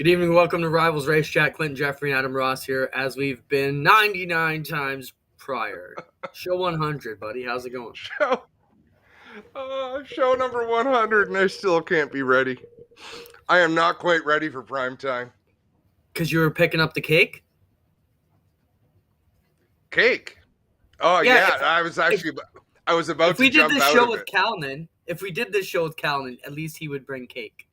Good evening. Welcome to Rivalz Race Chat. Clinton, Geoffrey, and Adam Ross here, as we've been 99 times prior. Show 100, buddy. How's it going? Show number 100, and I still can't be ready. I am not quite ready for prime time. Because you were picking up the cake? Cake? Oh, yeah. I was about to jump out of it. If we did this show with Calnan, at least he would bring cake.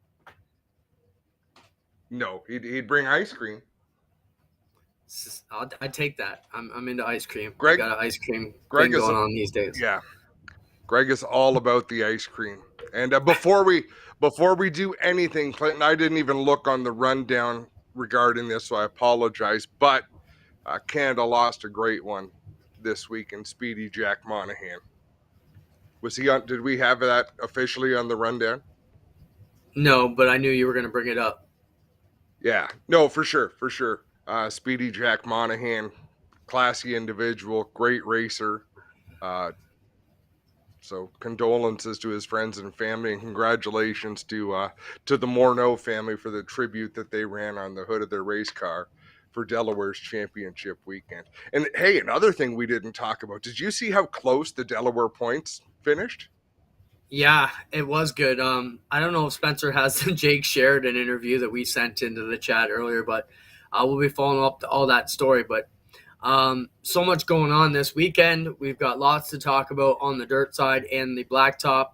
No, he'd bring ice cream. I'd take that. I'm into ice cream. Greg got an ice cream thing going on these days. Yeah, Greg is all about the ice cream. And before we do anything, Clinton, I didn't even look on the rundown regarding this, so I apologize. But Canada lost a great one this week in Speedy Jack Monahan. Was he on? Did we have that officially on the rundown? No, but I knew you were going to bring it up. Yeah, no, for sure. Speedy Jack Monahan, classy individual, great racer. So condolences to his friends and family, and congratulations to the Morneau family for the tribute that they ran on the hood of their race car for Delaware's championship weekend. And hey, another thing we didn't talk about, did you see how close the Delaware points finished? Yeah, it was good. I don't know if Spencer has the Jake Sheridan interview that we sent into the chat earlier, but we'll be following up to all that story. But so much going on this weekend. We've got lots to talk about on the dirt side and the blacktop.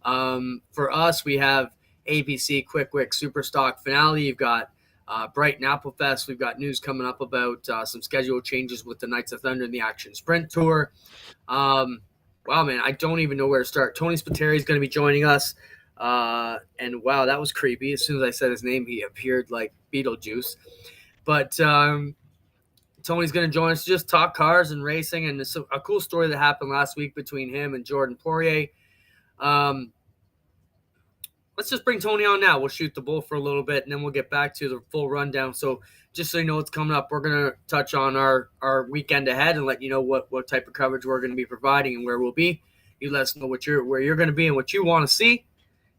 For us, we have ABC Quick Wick Superstock finale. You've got Brighton Apple Fest. We've got news coming up about some schedule changes with the Knights of Thunder and the Action Sprint Tour. Wow, man, I don't even know where to start. Tony Spateri is going to be joining us. And wow, that was creepy. As soon as I said his name, he appeared like Beetlejuice. But Tony's going to join us to just talk cars and racing. And it's a cool story that happened last week between him and Jordan Poirier. Let's just bring Tony on now. We'll shoot the bull for a little bit, and then we'll get back to the full rundown. So just so you know what's coming up, we're going to touch on our weekend ahead and let you know what type of coverage we're going to be providing and where we'll be. You let us know where you're going to be and what you want to see,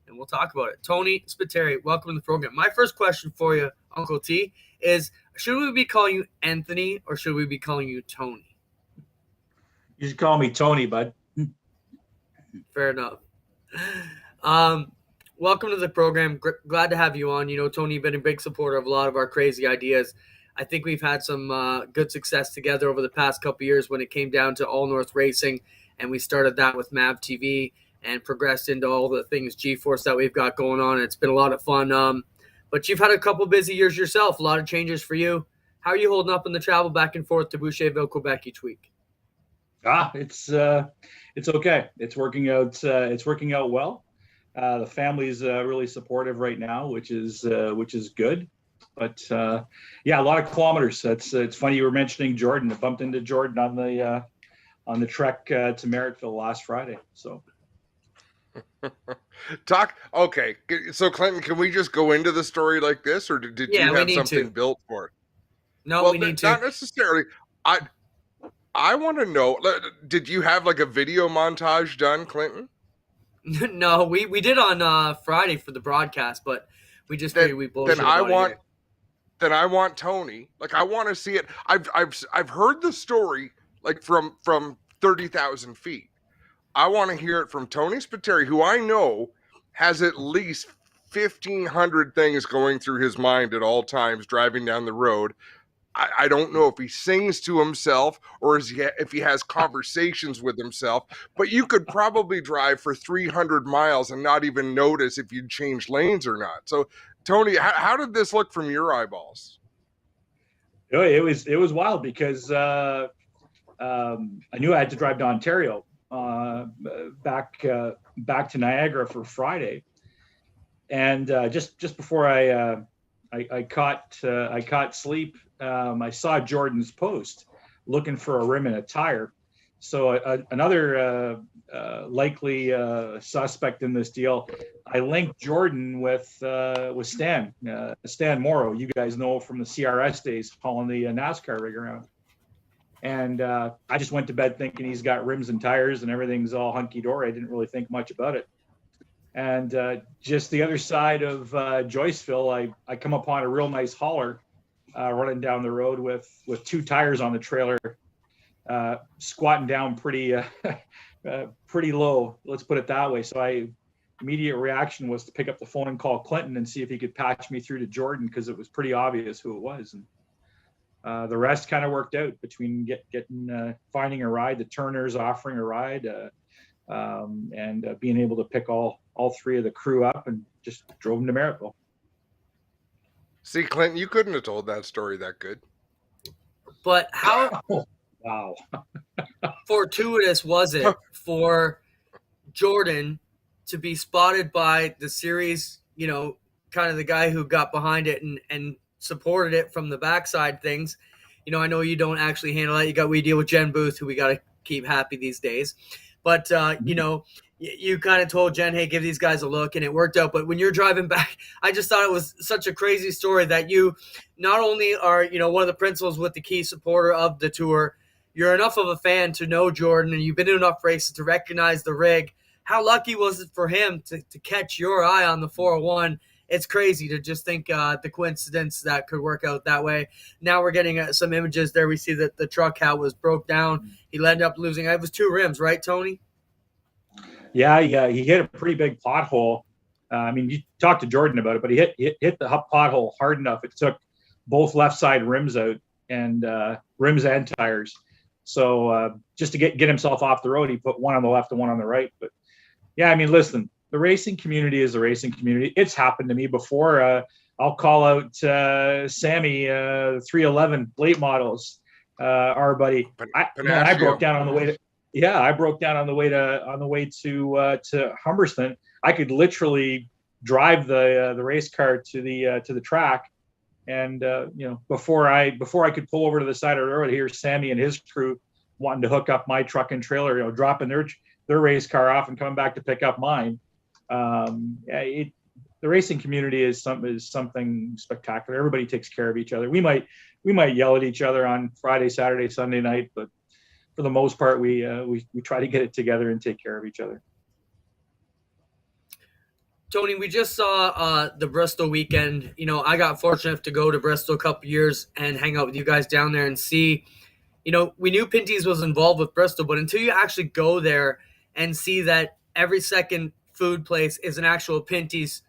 and we'll talk about it. Tony Spateri, welcome to the program. My first question for you, Uncle T, is should we be calling you Anthony or should we be calling you Tony? You should call me Tony, bud. Fair enough. Welcome to the program. Glad to have you on. You know, Tony, you've been a big supporter of a lot of our crazy ideas. I think we've had some good success together over the past couple of years when it came down to All North Racing, and we started that with MAV TV and progressed into all the things G-Force that we've got going on. It's been a lot of fun. But you've had a couple busy years yourself, a lot of changes for you. How are you holding up in the travel back and forth to Boucherville, Quebec each week? It's okay. It's working out. It's working out well. The family's really supportive right now, which is good. But yeah, a lot of kilometers. It's funny you were mentioning Jordan. I bumped into Jordan on the trek to Merrittville last Friday. So Okay. So Clinton, can we just go into the story like this, or did you have something built for it? No, we need to. Not necessarily. I want to know. Did you have like a video montage done, Clinton? No, we did on Friday for the broadcast, but we just figured we bullshit. Then I want Tony. Like, I want to see it. I've heard the story like from 30,000 feet. I want to hear it from Tony Spateri, who I know has at least 1,500 things going through his mind at all times driving down the road. I don't know if he sings to himself or if he has conversations with himself, but you could probably drive for 300 miles and not even notice if you'd change lanes or not. So, Tony, how did this look from your eyeballs? It was wild because I knew I had to drive to Ontario back to Niagara for Friday, and just before I caught sleep. I saw Jordan's post looking for a rim and a tire. So another likely suspect in this deal, I linked Jordan with Stan Morrow. You guys know from the CRS days, hauling the NASCAR rig around. And I just went to bed thinking he's got rims and tires and everything's all hunky-dory. I didn't really think much about it. And just the other side of Joyceville, I come upon a real nice hauler running down the road with 2 tires on the trailer, squatting down pretty pretty low. Let's put it that way. So immediate reaction was to pick up the phone and call Clinton and see if he could patch me through to Jordan, because it was pretty obvious who it was. And the rest kind of worked out between getting finding a ride, the Turners offering a ride, and being able to pick all 3 of the crew up and just drove them to Merrittville. See, Clinton, you couldn't have told that story that good. But how Wow. fortuitous was it for Jordan to be spotted by the series, kind of the guy who got behind it and supported it from the backside things. I know you don't actually handle that. We deal with Jen Booth, who we got to keep happy these days. But, you kind of told Jen, hey, give these guys a look, and it worked out. But when you're driving back, I just thought it was such a crazy story that you not only are, one of the principals with the key supporter of the tour, you're enough of a fan to know Jordan, and you've been in enough races to recognize the rig. How lucky was it for him to catch your eye on the 401? It's crazy to just think the coincidence that could work out that way. Now we're getting some images there. We see that the truck hat was broke down. He ended up losing. It was 2 rims, right, Tony? Yeah, he hit a pretty big pothole. You talked to Jordan about it, but he hit the pothole hard enough. It took both left side rims out, and rims and tires. So just to get himself off the road, he put one on the left and one on the right. But yeah, listen, the racing community is the racing community. It's happened to me before. I'll call out Sammy, 311 late models, our buddy. I broke down on the way to. Yeah, I broke down on the way to Humberston. I could literally drive the race car to the track, and before I could pull over to the side of the road, here's Sammy and his crew wanting to hook up my truck and trailer, dropping their race car off and coming back to pick up mine. The racing community is something spectacular. Everybody takes care of each other. We might yell at each other on Friday, Saturday, Sunday night, but for the most part, we try to get it together and take care of each other. Tony, we just saw the Bristol weekend. I got fortunate to go to Bristol a couple years and hang out with you guys down there and see. We knew Pinty's was involved with Bristol, but until you actually go there and see that every second food place is an actual Pinty's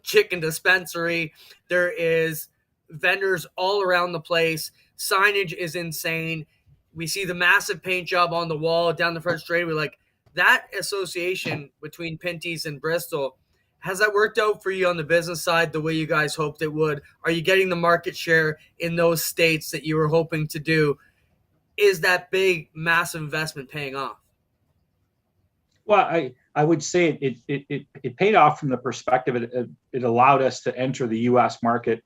chicken dispensary, there is vendors all around the place. Signage is insane. We see the massive paint job on the wall down the front straightaway. Like, that association between Pinty's and Bristol, has that worked out for you on the business side the way you guys hoped it would? Are you getting the market share in those states that you were hoping to do? Is that big, massive investment paying off? Well, I would say it paid off from the perspective it allowed us to enter the U.S. market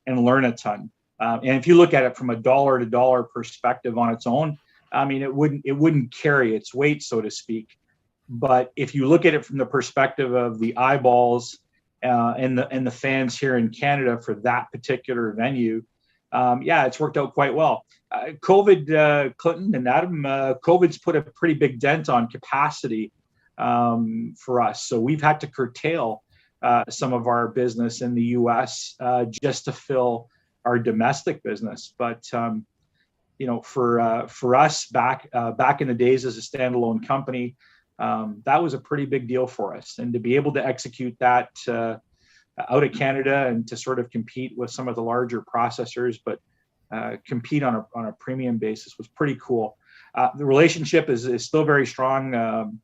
and learn a ton. And if you look at it from a dollar to dollar perspective on its own, it wouldn't carry its weight, so to speak. But if you look at it from the perspective of the eyeballs and the fans here in Canada for that particular venue, it's worked out quite well. COVID, Clinton and Adam, COVID's put a pretty big dent on capacity for us. So we've had to curtail some of our business in the U.S. Just to fill our domestic business. But for us back in the days as a standalone company, that was a pretty big deal for us. And to be able to execute that out of Canada and to sort of compete with some of the larger processors, but compete on a premium basis was pretty cool. The relationship is still very strong.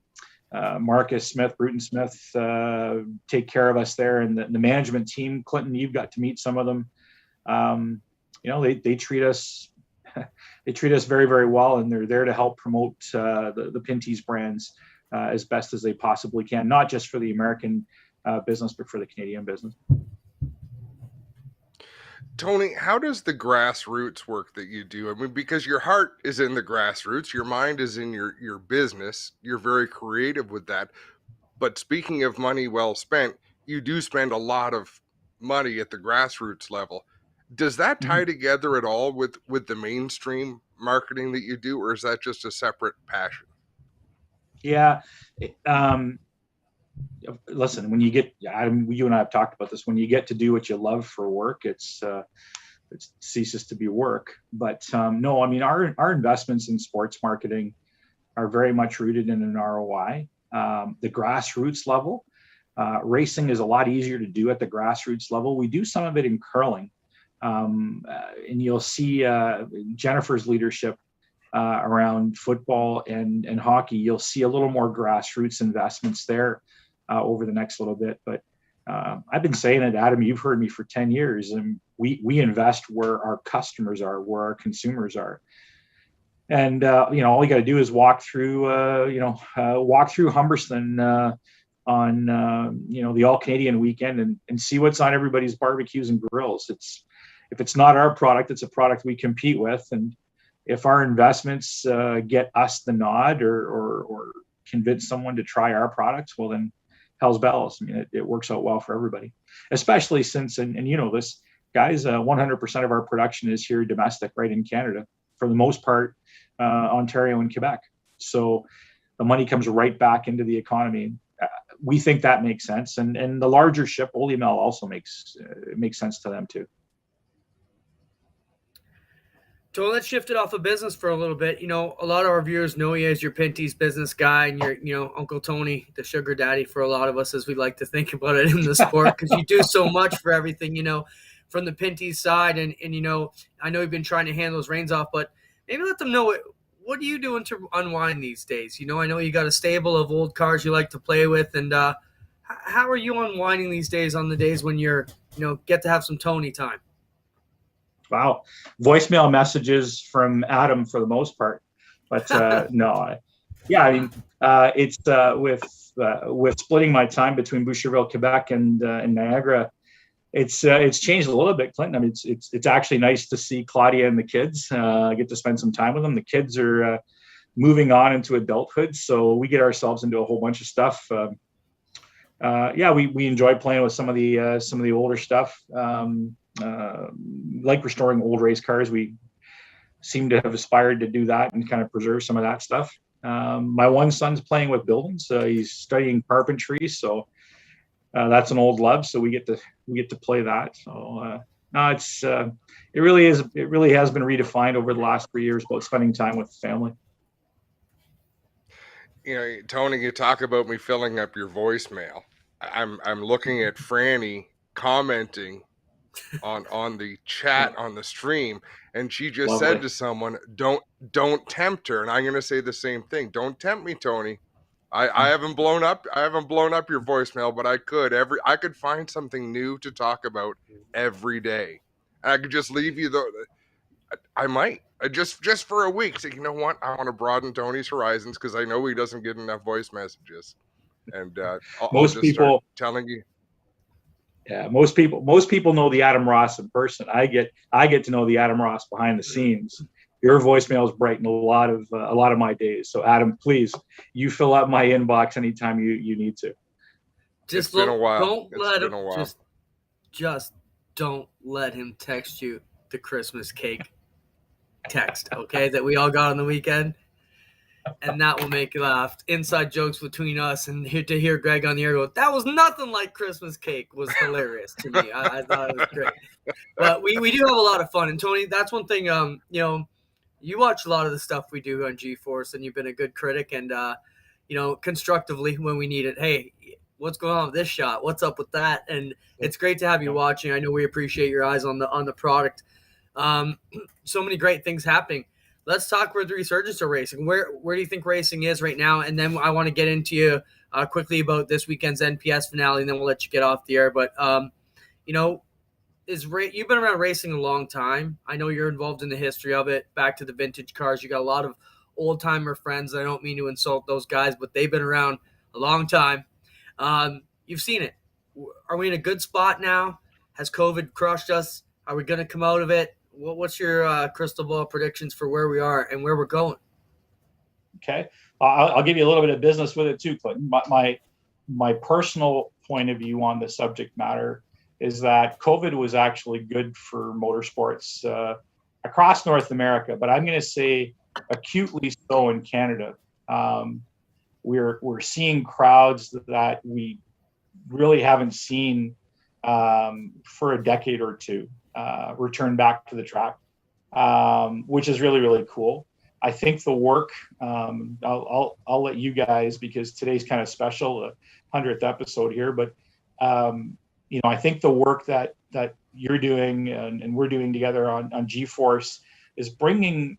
Marcus Smith, Bruton Smith, take care of us there, and the management team. Clinton, you've got to meet some of them. They treat us very, very well, and they're there to help promote the Pinty's brands as best as they possibly can, not just for the American business, but for the Canadian business. Tony, how does the grassroots work that you do? Because your heart is in the grassroots, your mind is in your business. You're very creative with that. But speaking of money well spent, you do spend a lot of money at the grassroots level. Does that tie together at all with the mainstream marketing that you do, or is that just a separate passion? Yeah. listen, when you get, Adam, you and I have talked about this, when you get to do what you love for work, it ceases to be work. But no, I mean, our investments in sports marketing are very much rooted in an ROI. The grassroots level, racing is a lot easier to do at the grassroots level. We do some of it in curling. And you'll see Jennifer's leadership around football and hockey. You'll see a little more grassroots investments there over the next little bit. But I've been saying it, Adam, you've heard me for 10 years, and we invest where our customers are, where our consumers are. And, all you got to do is walk through Humberston on, the All-Canadian weekend and see what's on everybody's barbecues and grills. If it's not our product, it's a product we compete with. And if our investments get us the nod or convince someone to try our products, well, then hell's bells. I mean, it works out well for everybody, especially since, and you know this, guys, 100% of our production is here domestic, right in Canada, for the most part, Ontario and Quebec. So the money comes right back into the economy. We think that makes sense. And the larger ship, Olymel, also makes sense to them too. So let's shift it off of business for a little bit. A lot of our viewers know you as your Pinty's business guy, and you're, Uncle Tony, the sugar daddy for a lot of us, as we like to think about it in the sport, because you do so much for everything, from the Pinty's side. And I know you've been trying to hand those reins off, but maybe let them know what are you doing to unwind these days? I know you got a stable of old cars you like to play with, and how are you unwinding these days on the days when you're, get to have some Tony time? Wow. Voicemail messages from Adam for the most part, but no. Yeah, I mean, it's with splitting my time between Boucherville, Quebec, and Niagara. It's changed a little bit, Clinton. I mean, it's actually nice to see Claudia and the kids. I get to spend some time with them. The kids are moving on into adulthood, so we get ourselves into a whole bunch of stuff. We enjoy playing with some of the older stuff. Like restoring old race cars. We seem to have aspired to do that and kind of preserve some of that stuff. My one son's playing with buildings. He's studying carpentry, so that's an old love. So we get to play that. So it really has been redefined over the last 3 years about spending time with the family. Tony, you talk about me filling up your voicemail. I'm looking at Franny commenting on the chat on the stream, and she just said to someone, don't tempt her. And I'm going to say the same thing. Don't tempt me, Tony. I haven't blown up your voicemail, but I could find something new to talk about every day. And I could just leave you I might just for a week say, you know what, I want to broaden Tony's horizons, because I know he doesn't get enough voice messages. And I'll just start telling you. Yeah, most people know the Adam Ross in person. I get to know the Adam Ross behind the scenes. Your voicemails brighten a lot of my days. So Adam, please, you fill up my inbox anytime you need to. It's been a while. Just don't let him text you the Christmas cake text, okay, that we all got on the weekend. And that will make you laugh. Inside jokes between us, and to hear Greg on the air go, that was nothing like Christmas cake, was hilarious to me. I thought it was great. But we do have a lot of fun. And Tony, that's one thing, you watch a lot of the stuff we do on G-Force, and you've been a good critic and, constructively when we need it. Hey, what's going on with this shot? What's up with that? And it's great to have you watching. I know we appreciate your eyes on the product. So many great things happening. Let's talk with the resurgence of racing. Where do you think racing is right now? And then I want to get into you quickly about this weekend's NPS finale, and then we'll let you get off the air. But, you've been around racing a long time. I know you're involved in the history of it, back to the vintage cars. You got a lot of old-timer friends. I don't mean to insult those guys, but they've been around a long time. You've seen it. Are we in a good spot now? Has COVID crushed us? Are we going to come out of it? What's your crystal ball predictions for where we are and where we're going? Okay. I'll give you a little bit of business with it too, Clinton. My personal point of view on the subject matter is that COVID was actually good for motorsports across North America, but I'm going to say acutely so in Canada. we're seeing crowds that we really haven't seen for a decade or two return back to the track, which is really, really cool. I think the work, I'll let you guys, because today's kind of special, 100th episode here, but I think the work that you're doing and we're doing together on G-Force is bringing,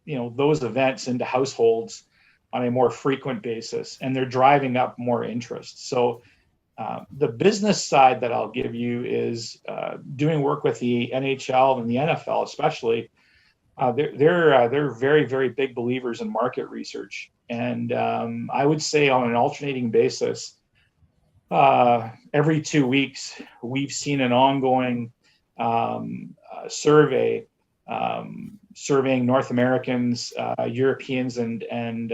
those events into households on a more frequent basis, and they're driving up more interest. So the business side that I'll give you is doing work with the NHL and the NFL, especially. They're very, very big believers in market research, and I would say on an alternating basis, every 2 weeks we've seen an ongoing survey surveying North Americans, Europeans, and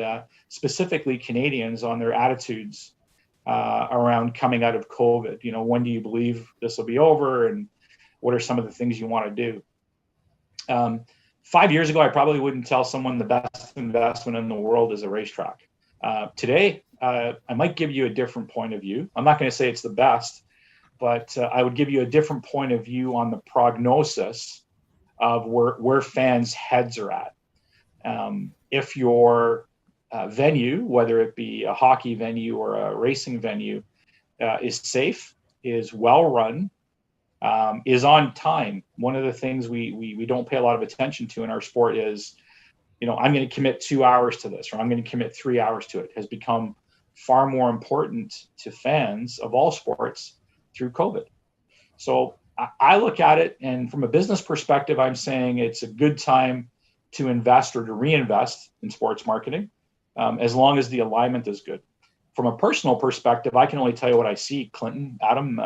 specifically Canadians on their attitudes around coming out of COVID. When do you believe this will be over, and what are some of the things you want to do? 5 years ago, I probably wouldn't tell someone the best investment in the world is a racetrack. Today, I might give you a different point of view. I'm not going to say it's the best, but I would give you a different point of view on the prognosis of where fans' heads are at. If your venue, whether it be a hockey venue or a racing venue, is safe, is well run, is on time. One of the things we don't pay a lot of attention to in our sport is, I'm going to commit 2 hours to this, or I'm going to commit 3 hours to it, has become far more important to fans of all sports through COVID. So I look at it, and from a business perspective, I'm saying it's a good time to invest or to reinvest in sports marketing, as long as the alignment is good. From a personal perspective, I can only tell you what I see, Clinton, Adam.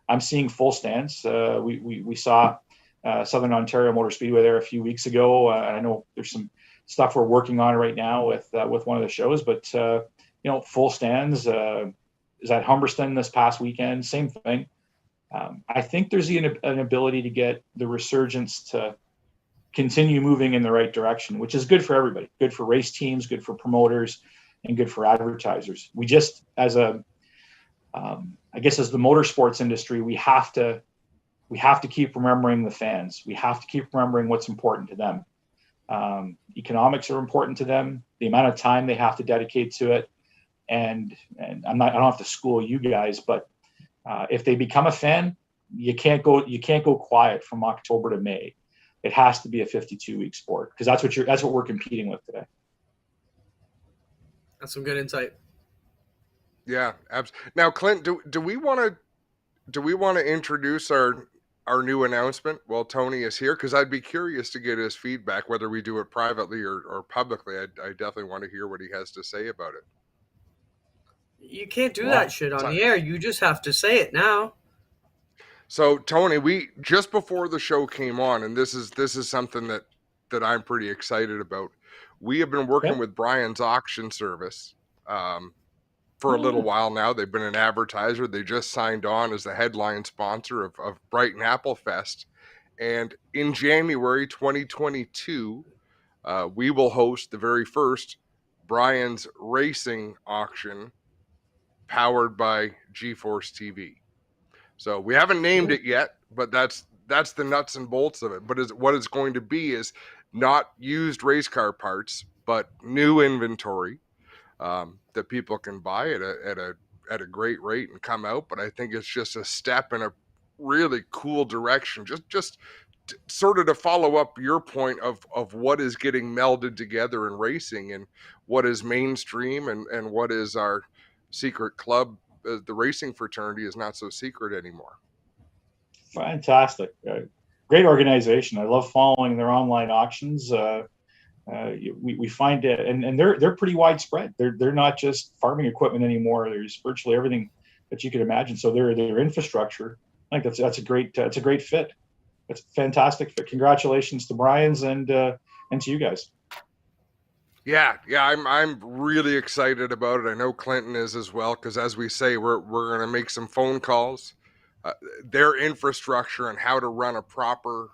I'm seeing full stands. We saw Southern Ontario Motor Speedway there a few weeks ago. And I know there's some stuff we're working on right now with one of the shows, but full stands. Is at Humberston this past weekend, same thing. I think there's an ability to get the resurgence to continue moving in the right direction, which is good for everybody, good for race teams, good for promoters, and good for advertisers. We just, as the motorsports industry, we have to keep remembering the fans. We have to keep remembering what's important to them. Economics are important to them, the amount of time they have to dedicate to it. And I don't have to school you guys, but if they become a fan, you can't go quiet from October to May. It has to be a 52-week sport, because that's what we're competing with today. That's some good insight. Yeah, absolutely. Now, Clint, do we want to introduce our new announcement while Tony is here? Because I'd be curious to get his feedback, whether we do it privately or publicly. I definitely want to hear what he has to say about it. You can't do that shit on the air. You just have to say it now. So, Tony, we just before the show came on, and this is something that I'm pretty excited about. We have been working with Brian's auction service for a little while now. They've been an advertiser. They just signed on as the headline sponsor of Brighton Apple Fest. And in January 2022, we will host the very first Brian's Racing auction powered by G-Force TV. So we haven't named it yet, but that's the nuts and bolts of it. But what it's going to be is not used race car parts, but new inventory that people can buy at a great rate and come out. But I think it's just a step in a really cool direction. Just sort of to follow up your point of what is getting melded together in racing, and what is mainstream and what is our secret club. The racing fraternity is not so secret anymore. Fantastic. Great organization. I love following their online auctions. We find it, and they're pretty widespread. They're not just farming equipment anymore. There's virtually everything that you could imagine. So their infrastructure, I think that's a great fit. It's a fantastic fit. Congratulations to Brian's and to you guys. Yeah, I'm really excited about it. I know Clinton is as well, because as we say, we're going to make some phone calls. Their infrastructure and how to run a proper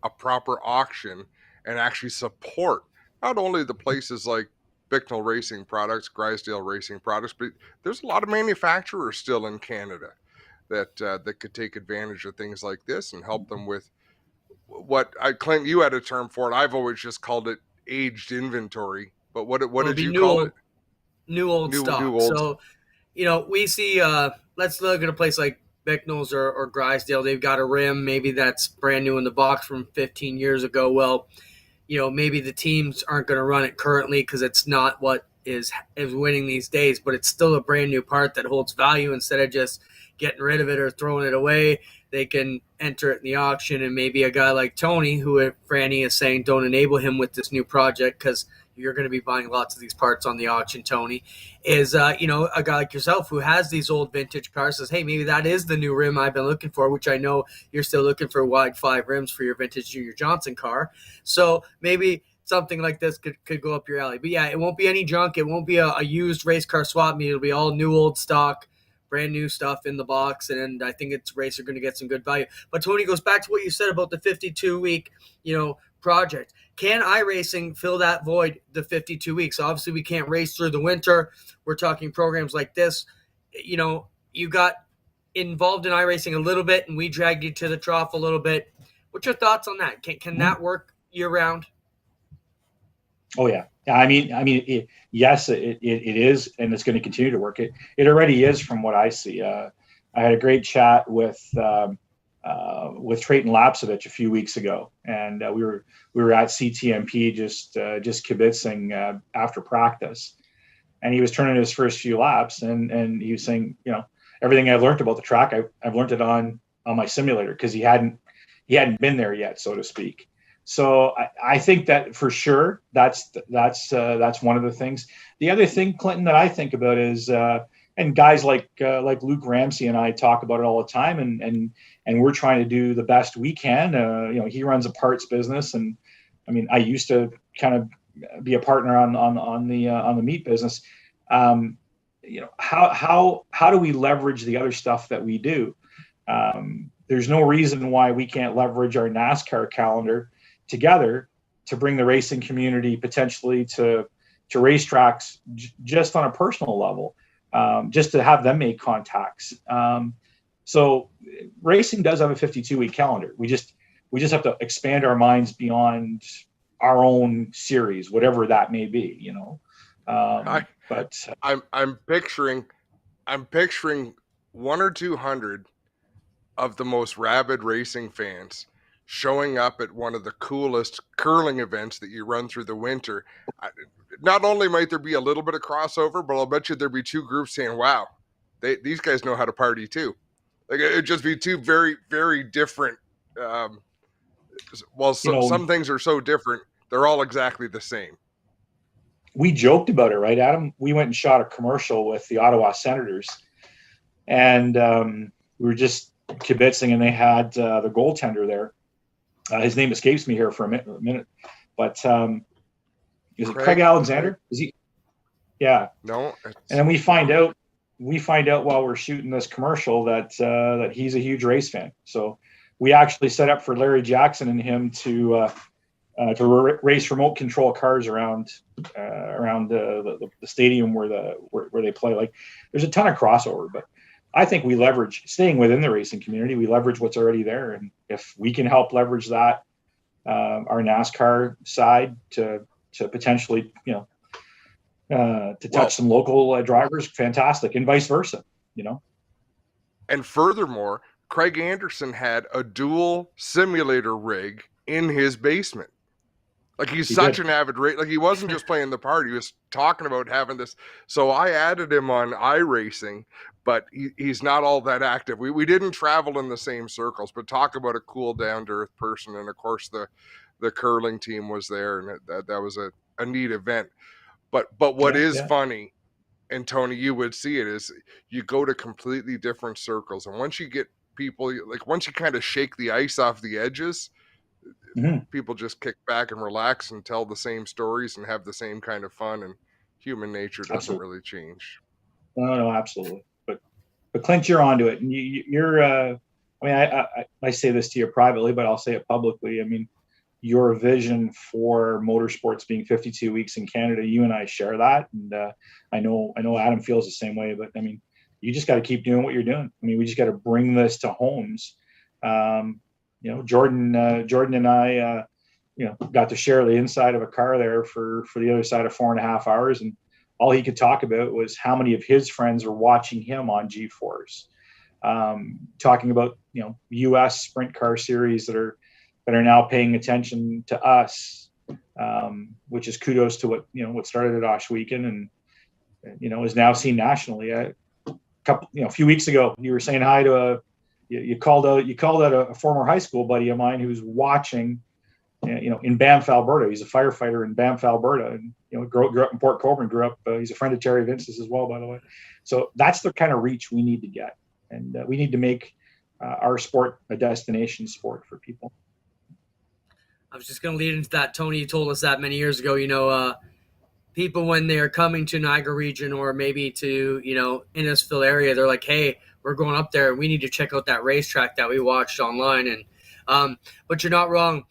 auction and actually support not only the places like Bicknell Racing Products, Grisdale Racing Products, but there's a lot of manufacturers still in Canada that that could take advantage of things like this and help them with what I claim you had a term for it. I've always just called it aged inventory. But what It'll did be you call it? new old New stock. old. So, we see, let's look at a place like Bicknell's or Grisdale. They've got a rim, maybe that's brand new in the box from 15 years ago. Well, maybe the teams aren't going to run it currently because it's not what is winning these days, but it's still a brand new part that holds value. Instead of just getting rid of it or throwing it away, they can enter it in the auction. And maybe a guy like Tony, who Franny is saying don't enable him with this new project because you're going to be buying lots of these parts on the auction, Tony, is, a guy like yourself who has these old vintage cars says, hey, maybe that is the new rim I've been looking for, which I know you're still looking for wide 5 rims for your vintage Junior Johnson car. So maybe something like this could go up your alley. But yeah, it won't be any junk. It won't be a used race car swap meet. It'll be all new old stock, brand new stuff in the box. And I think race are going to get some good value. But Tony, goes back to what you said about the 52-week, project. Can iRacing fill that void, the 52 weeks? Obviously, we can't race through the winter. We're talking programs like this. You got involved in iRacing a little bit, and we dragged you to the trough a little bit. What's your thoughts on that? Can that work year-round? Oh, yeah. I mean, yes, it is, and it's going to continue to work. It already is, from what I see. I had a great chat with Trayton Lapsovich a few weeks ago, and we were at CTMP just kibitzing after practice, and he was turning his first few laps, and he was saying, everything I've learned about the track, I've learned it on my simulator, because he hadn't been there yet, so to speak. So I think that for sure that's one of the things. The other thing, Clinton, that I think about is, and guys like Luke Ramsey and I talk about it all the time, and we're trying to do the best we can. He runs a parts business, and I mean, I used to kind of be a partner on the meat business. How do we leverage the other stuff that we do? There's no reason why we can't leverage our NASCAR calendar together to bring the racing community potentially to racetracks just on a personal level, just to have them make contacts. So racing does have a 52-week calendar. We just have to expand our minds beyond our own series, whatever that may be, But I'm picturing 1 or 200 of the most rabid racing fans showing up at one of the coolest curling events that you run through the winter. Not only might there be a little bit of crossover, but I'll bet you there'd be 2 groups saying, wow, these guys know how to party too. Like, it'd just be 2 very, very different. Some things are so different, they're all exactly the same. We joked about it, right, Adam? We went and shot a commercial with the Ottawa Senators, and we were just kibitzing, and they had the goaltender there. His name escapes me here for a minute, but is it Craig Alexander? Is he? Yeah. No. And then we find out while we're shooting this commercial that he's a huge race fan. So we actually set up for Larry Jackson and him to race remote control cars around the stadium where they play. Like, there's a ton of crossover, but I think we leverage, staying within the racing community, we leverage what's already there. And if we can help leverage that, our NASCAR side to potentially, to touch some local drivers, fantastic, and vice versa, And furthermore, Craig Anderson had a dual simulator rig in his basement. Like, he's such an avid racer. Like, he wasn't just playing the part. He was talking about having this. So I added him on iRacing, but he's not all that active. We didn't travel in the same circles, but talk about a cool, down-to-earth person. And, of course, the curling team was there, and that was a neat event. But what is funny, and Tony, you would see it, is you go to completely different circles. And once you get people, like, once you kind of shake the ice off the edges, people just kick back and relax and tell the same stories and have the same kind of fun, and human nature doesn't really change. No, absolutely. But Clint, you're onto it, and you're. I say this to you privately, but I'll say it publicly. I mean, your vision for motorsports being 52 weeks in Canada. You and I share that, and I know Adam feels the same way. But I mean, you just got to keep doing what you're doing. I mean, we just got to bring this to homes. Jordan and I, got to share the inside of a car there for the other side of 4.5 hours, and all he could talk about was how many of his friends were watching him on G-Force, talking about U.S. sprint car series that are now paying attention to us, which is kudos to what started at Osh Weekend and is now seen nationally. A few weeks ago, you were saying hi to you called out a former high school buddy of mine who's watching, in Banff, Alberta. He's a firefighter in Banff, Alberta, and grew up in Port Colborne. He's a friend of Terry Vince's as well, by the way. So that's the kind of reach we need to get, and we need to make our sport a destination sport for people. I was just going to lead into that. Tony, you told us that many years ago. People, when they're coming to Niagara region or maybe to Innisfil area, they're like, hey, we're going up there, we need to check out that racetrack that we watched online. And but you're not wrong.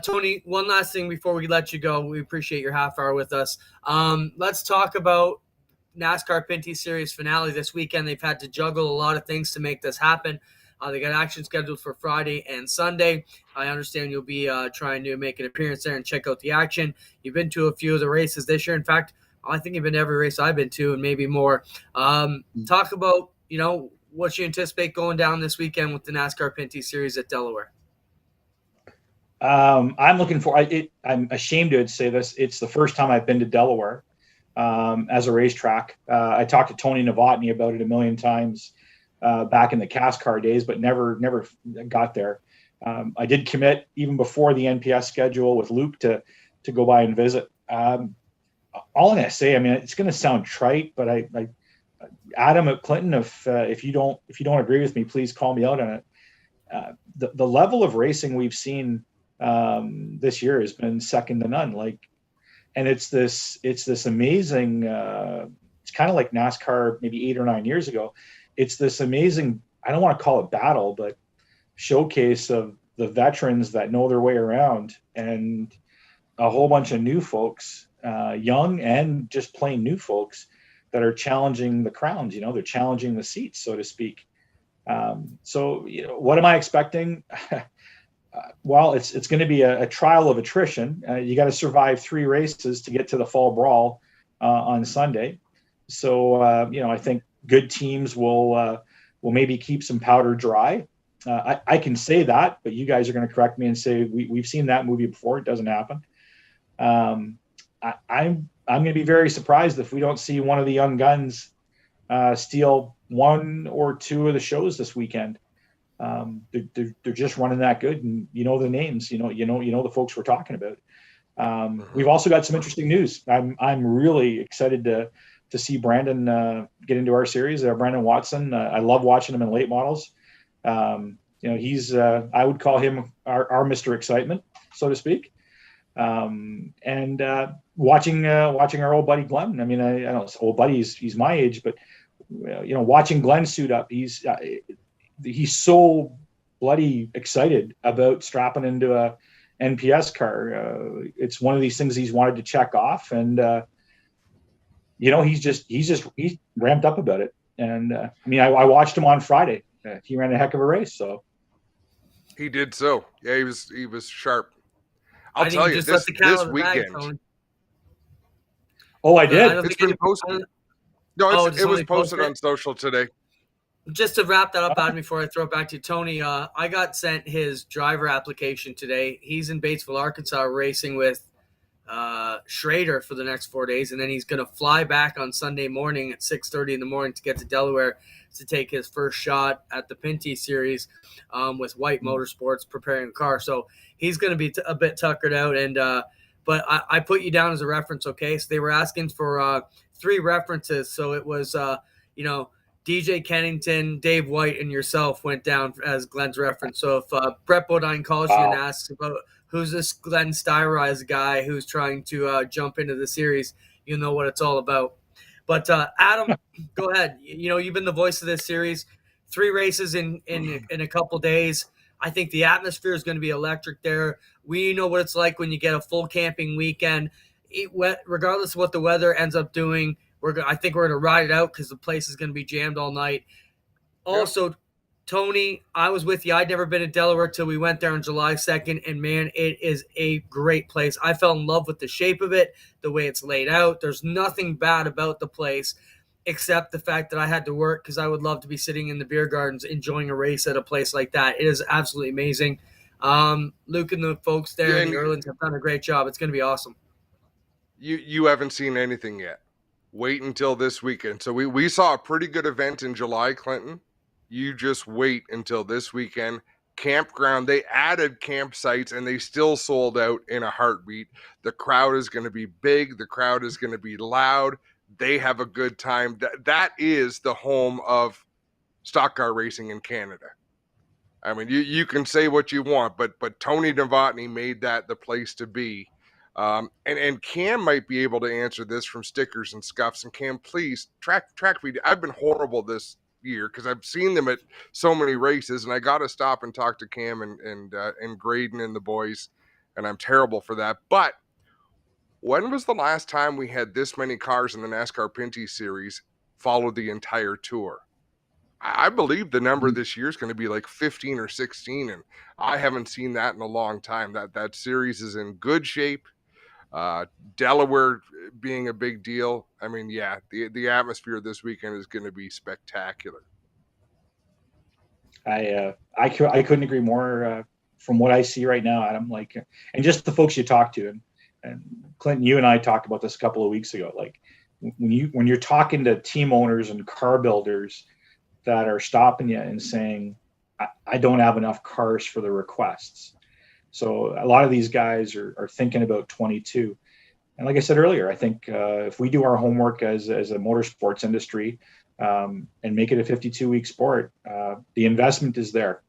Tony, one last thing before we let you go. We appreciate your half hour with us. Let's talk about NASCAR Pinty Series finale this weekend. They've had to juggle a lot of things to make this happen. They got action scheduled for Friday and Sunday. I understand you'll be trying to make an appearance there and check out the action. You've been to a few of the races this year. In fact, I think you've been to every race I've been to and maybe more. Talk about, what you anticipate going down this weekend with the NASCAR Pinty Series at Delaware. I'm looking for it. I'm ashamed to say this. It's the first time I've been to Delaware as a racetrack. I talked to Tony Novotny about it a million times back in the CASCAR days, but never got there. I did commit even before the NPS schedule with Luke to go by and visit. All I'm going to say, I mean, it's going to sound trite, but I Adam at Clinton, if you don't agree with me, please call me out on it. The level of racing we've seen this year has been second to none. And it's this amazing. It's kind of like NASCAR maybe 8 or 9 years ago. It's this amazing, I don't want to call it battle, but showcase of the veterans that know their way around and a whole bunch of new folks, young and just plain new folks that are challenging the crowns. They're challenging the seats, so to speak. So what am I expecting? Well, it's going to be a trial of attrition. You got to survive 3 races to get to the fall brawl on Sunday. So I think good teams will maybe keep some powder dry. I can say that, but you guys are going to correct me and say we've seen that movie before. It doesn't happen. I'm going to be very surprised if we don't see one of the young guns steal 1 or 2 of the shows this weekend. They're just running that good, and the names. You know the folks we're talking about. We've also got some interesting news. I'm really excited to see Brandon get into our series. Brandon Watson. I love watching him in late models. He's I would call him our Mr. Excitement, so to speak. And watching our old buddy Glenn. I mean, I don't know, old buddy. He's my age, but watching Glenn suit up, he's so bloody excited about strapping into a NPS car. It's one of these things he's wanted to check off, and he's ramped up about it. And I watched him on Friday. He ran a heck of a race. So he did. So yeah, he was sharp. I'll tell you this weekend. Oh, I did. It's been posted. No, it was posted on social today. Just to wrap that up, Adam, before I throw it back to Tony, I got sent his driver application today. He's in Batesville, Arkansas, racing with Schrader for the next 4 days, and then he's going to fly back on Sunday morning at 6:30 in the morning to get to Delaware to take his first shot at the Pinty Series with White Motorsports preparing a car. So he's going to be a bit tuckered out, and but I put you down as a reference, okay? So they were asking for 3 references, so it was DJ Kennington, Dave White, and yourself went down as Glenn's reference. So if Brett Bodine calls you and asks about who's this Glenn Styrise guy who's trying to jump into the series, you know what it's all about. But Adam, go ahead. You've been the voice of this series. 3 races in a couple days. I think the atmosphere is going to be electric there. We know what it's like when you get a full camping weekend. Regardless of what the weather ends up doing, I think we're going to ride it out because the place is going to be jammed all night. Also, yep. Tony, I was with you. I'd never been to Delaware till we went there on July 2nd, and man, it is a great place. I fell in love with the shape of it, the way it's laid out. There's nothing bad about the place except the fact that I had to work, because I would love to be sitting in the beer gardens enjoying a race at a place like that. It is absolutely amazing. Luke and the folks there in the Erlands have done a great job. It's going to be awesome. You haven't seen anything yet. Wait until this weekend. So we saw a pretty good event in July, Clinton. You just wait until this weekend. Campground, they added campsites and they still sold out in a heartbeat. The crowd is going to be big. The crowd is going to be loud. They have a good time. That is the home of stock car racing in Canada. I mean, you can say what you want, but Tony Novotny made that the place to be. And Cam might be able to answer this from Stickers and Scuffs. And Cam, please track me. I've been horrible this year because I've seen them at so many races, and I got to stop and talk to Cam and Graydon and the boys, and I'm terrible for that. But when was the last time we had this many cars in the NASCAR Pinty series follow the entire tour? I believe the number this year is going to be like 15 or 16, and I haven't seen that in a long time. That series is in good shape. Delaware being a big deal. I mean, yeah, the atmosphere this weekend is going to be spectacular. I couldn't agree more. From what I see right now, Adam, like, and just the folks you talk to, and Clinton, you and I talked about this a couple of weeks ago. Like, when you're talking to team owners and car builders that are stopping you and saying, I don't have enough cars for the requests. So a lot of these guys are thinking about 22. And like I said earlier, I think if we do our homework as a motorsports industry and make it a 52-week sport, the investment is there.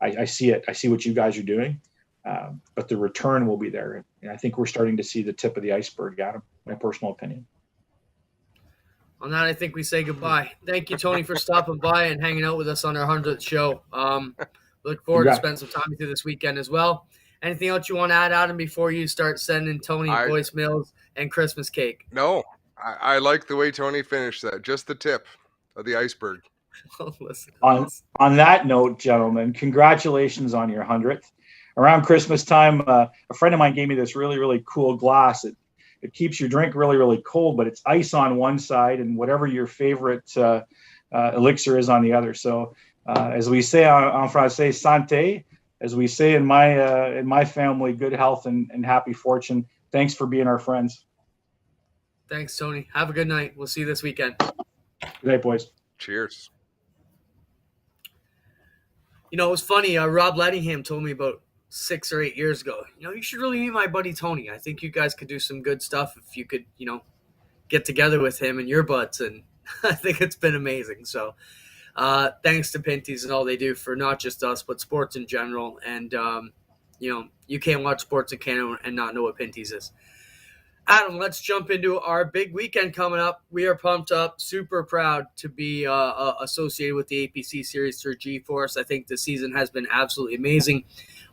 I see it. I see what you guys are doing, but the return will be there. And I think we're starting to see the tip of the iceberg, Adam, my personal opinion. On that, I think we say goodbye. Thank you, Tony, for stopping by and hanging out with us on our 100th show. Look forward to spending some time with you this weekend as well. Anything else you want to add, Adam, before you start sending Tony voicemails and Christmas cake? No, I like the way Tony finished that. Just the tip of the iceberg. Listen. On that note, gentlemen, congratulations on your 100th. Around Christmas time, a friend of mine gave me this really, really cool glass. It keeps your drink really, really cold, but it's ice on one side and whatever your favorite elixir is on the other. So as we say en français, santé. As we say in my family, good health and happy fortune. Thanks for being our friends. Thanks, Tony. Have a good night. We'll see you this weekend. Good night, boys. Cheers. You know, it was funny. Rob Lettingham told me about 6 or 8 years ago, you should really meet my buddy Tony. I think you guys could do some good stuff if you could, get together with him and your butts. And I think it's been amazing. So thanks to Pinty's and all they do for not just us, but sports in general. And, you can't watch sports in Canada and not know what Pinty's is. Adam, let's jump into our big weekend coming up. We are pumped up, super proud to be associated with the APC Series through G-Force. I think the season has been absolutely amazing.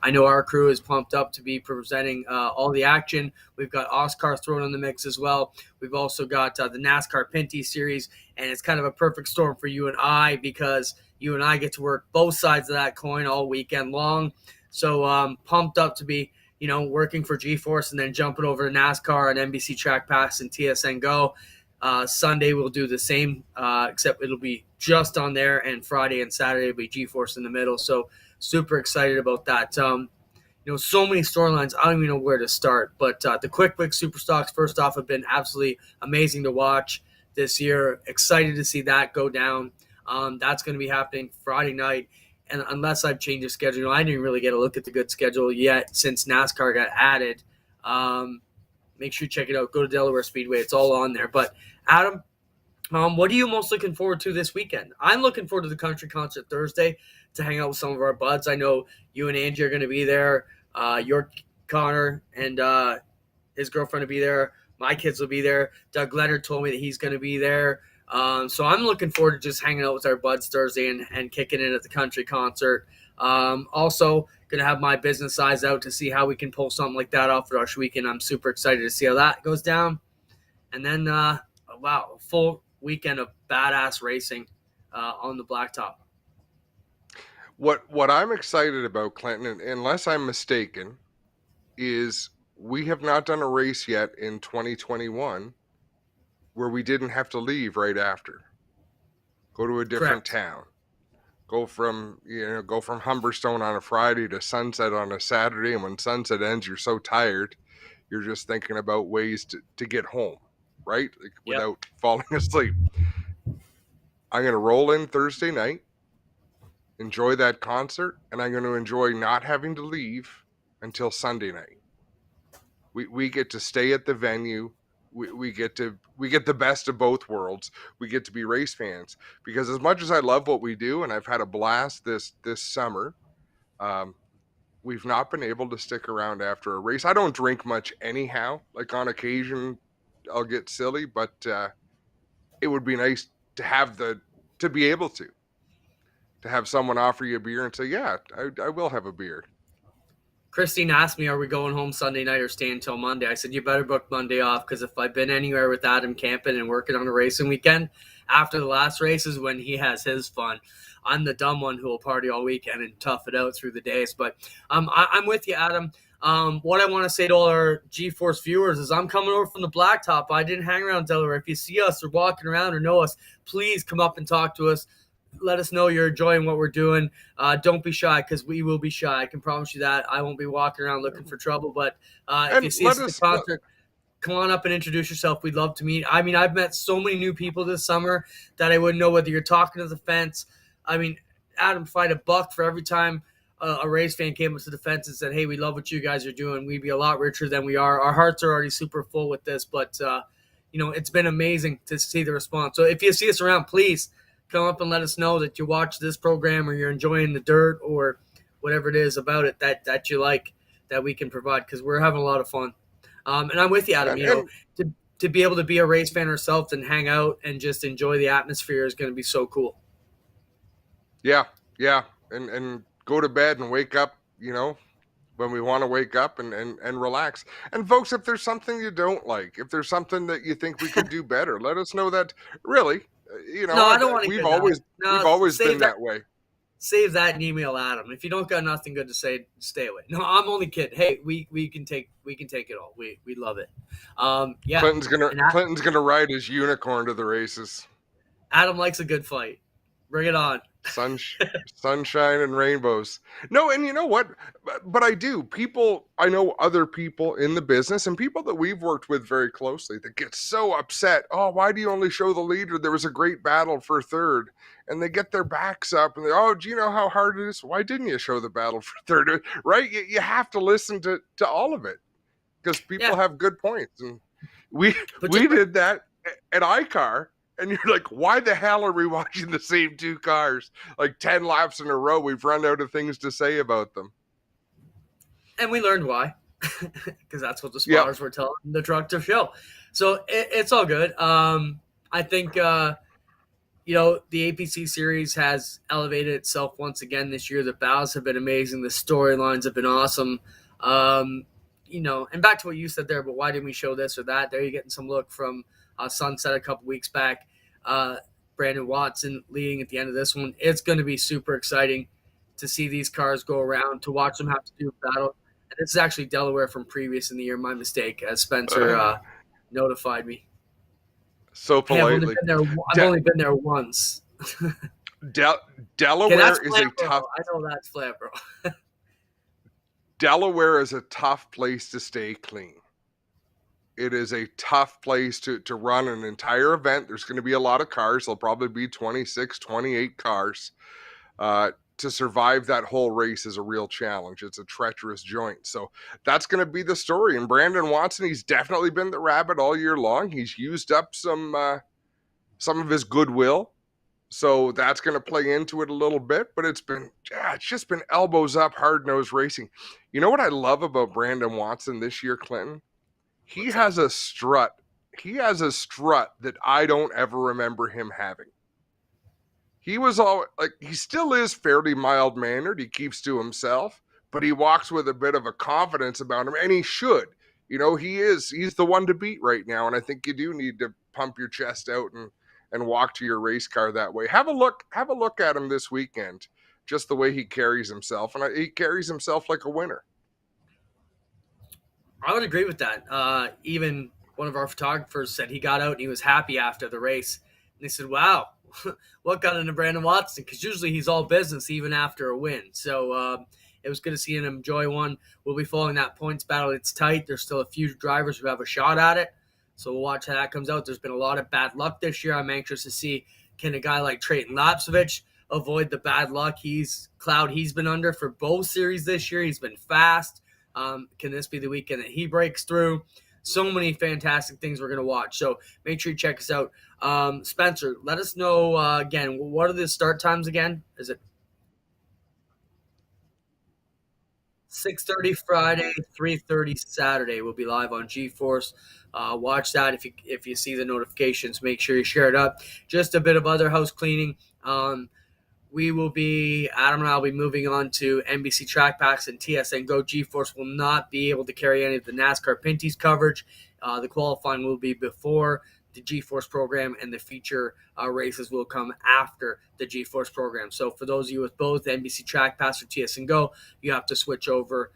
I know our crew is pumped up to be presenting all the action. We've got OSCAR thrown in the mix as well. We've also got the NASCAR Pinty Series, and it's kind of a perfect storm for you and I because you and I get to work both sides of that coin all weekend long. So pumped up to be working for G-Force and then jumping over to NASCAR and NBC Track Pass and TSN Go. Sunday we'll do the same, except it'll be just on there, and Friday and Saturday will be G-Force in the middle. So super excited about that. So many storylines. I don't even know where to start, but the Quick Super Stocks, first off, have been absolutely amazing to watch this year. Excited to see that go down. That's going to be happening Friday night. And unless I've changed the schedule, I didn't really get a look at the good schedule yet since NASCAR got added. Make sure you check it out. Go to Delaware Speedway. It's all on there. But, Adam, what are you most looking forward to this weekend? I'm looking forward to the country concert Thursday to hang out with some of our buds. I know you and Angie are going to be there. Your Connor and his girlfriend will be there. My kids will be there. Doug Leonard told me that he's going to be there. So I'm looking forward to just hanging out with our buds Thursday and kicking it at the country concert. Also, going to have my business eyes out to see how we can pull something like that off at Rush Weekend. I'm super excited to see how that goes down. And then, wow, a full weekend of badass racing on the blacktop. What I'm excited about, Clinton, unless I'm mistaken, is we have not done a race yet in 2021 where we didn't have to leave right after. Go to a different town. Go from Humberstone on a Friday to Sunset on a Saturday, and when Sunset ends, you're so tired, you're just thinking about ways to get home, right? Like, without falling asleep. I'm going to roll in Thursday night, enjoy that concert, and I'm going to enjoy not having to leave until Sunday night. We get to stay at the venue. We get the best of both worlds. We get to be race fans, because as much as I love what we do, and I've had a blast this summer, we've not been able to stick around after a race. I don't drink much anyhow. Like, on occasion, I'll get silly, but it would be nice to be able to have someone offer you a beer and say, yeah, I will have a beer. Christine asked me, are we going home Sunday night or staying until Monday? I said, you better book Monday off, because if I've been anywhere with Adam camping and working on a racing weekend, after the last race is when he has his fun. I'm the dumb one who will party all weekend and tough it out through the days. But I'm with you, Adam. What I want to say to all our G-Force viewers is I'm coming over from the blacktop. I didn't hang around Delaware. If you see us or walking around or know us, please come up and talk to us. Let us know you're enjoying what we're doing. Don't be shy, because we will be shy. I can promise you that. I won't be walking around looking for trouble. But if you see us at the concert, come on up and introduce yourself. We'd love to meet. I mean, I've met so many new people this summer that I wouldn't know whether you're talking to the fence. I mean, Adam, if I had $1 for every time a Rays fan came up to the fence and said, hey, we love what you guys are doing, we'd be a lot richer than we are. Our hearts are already super full with this, but, it's been amazing to see the response. So if you see us around, please come up and let us know that you watch this program, or you're enjoying the dirt, or whatever it is about it that you like, that we can provide, because we're having a lot of fun. And I'm with you, Adam. To be able to be a race fan ourselves and hang out and just enjoy the atmosphere is going to be so cool. Yeah, and go to bed and wake up, when we want to wake up and relax. And folks, if there's something you don't like, if there's something that you think we could do better, let us know that. Really, no, I don't want to. We've always been that way. Save that and email Adam. If you don't got nothing good to say, stay away. No, I'm only kidding. Hey, we can take it all. We love it. Yeah. Clinton's gonna ride his unicorn to the races. Adam likes a good fight. Bring it on. Sunshine and rainbows. No, and you know what? But I know other people in the business, and people that we've worked with very closely, that get so upset. Oh, why do you only show the leader? There was a great battle for third. And they get their backs up and do you know how hard it is? Why didn't you show the battle for third? Right? You have to listen to all of it, because people have good points. And we did that at iCar. And you're like, why the hell are we watching the same two cars? Like 10 laps in a row, we've run out of things to say about them. And we learned why, because that's what the spotters were telling the truck to show. So it's all good. I think, the APC series has elevated itself once again this year. The battles have been amazing. The storylines have been awesome. And back to what you said there, but why didn't we show this or that? There you're getting some look from Sunset a couple weeks back. Brandon Watson leading at the end of this one. It's going to be super exciting to see these cars go around, to watch them have to do a battle. And this is actually Delaware from previous in the year, my mistake, as Spencer notified me. So politely. Hey, I've only been there once. Delaware is a tough. I know that's flat, bro. Delaware is a tough place to stay clean. It is a tough place to run an entire event. There's going to be a lot of cars. There'll probably be 26, 28 cars. To survive that whole race is a real challenge. It's a treacherous joint. So that's going to be the story. And Brandon Watson, he's definitely been the rabbit all year long. He's used up some of his goodwill. So that's going to play into it a little bit. But it's just been elbows up, hard-nosed racing. You know what I love about Brandon Watson this year, Clinton? He has a strut. He has a strut that I don't ever remember him having. he was all like, he still is fairly mild mannered. He keeps to himself, but he walks with a bit of a confidence about him, and he should. He's the one to beat right now, and I think you do need to pump your chest out and walk to your race car that way. Have a look at him this weekend, just the way he carries himself, and he carries himself like a winner. I would agree with that. Even one of our photographers said he got out and he was happy after the race. And they said, wow, what got into Brandon Watson? Because usually he's all business even after a win. So it was good to see him enjoy one. We'll be following that points battle. It's tight. There's still a few drivers who have a shot at it. So we'll watch how that comes out. There's been a lot of bad luck this year. I'm anxious to see, can a guy like Trayton Lapsevich avoid the bad luck he's been under for both series this year? He's been fast. Can this be the weekend that he breaks through? So many fantastic things we're going to watch. So make sure you check us out. Spencer, let us know again, what are the start times again? Is it 6:30 Friday, 3:30 Saturday? We'll be live on GeForce. Watch that. If you see the notifications, make sure you share it up. Just a bit of other house cleaning. Adam and I will be moving on to NBC Track Packs and TSN Go. GeForce will not be able to carry any of the NASCAR Pinty's coverage. The qualifying will be before the GeForce program, and the feature races will come after the GeForce program. So for those of you with both NBC Track Pass or TSN Go, you have to switch over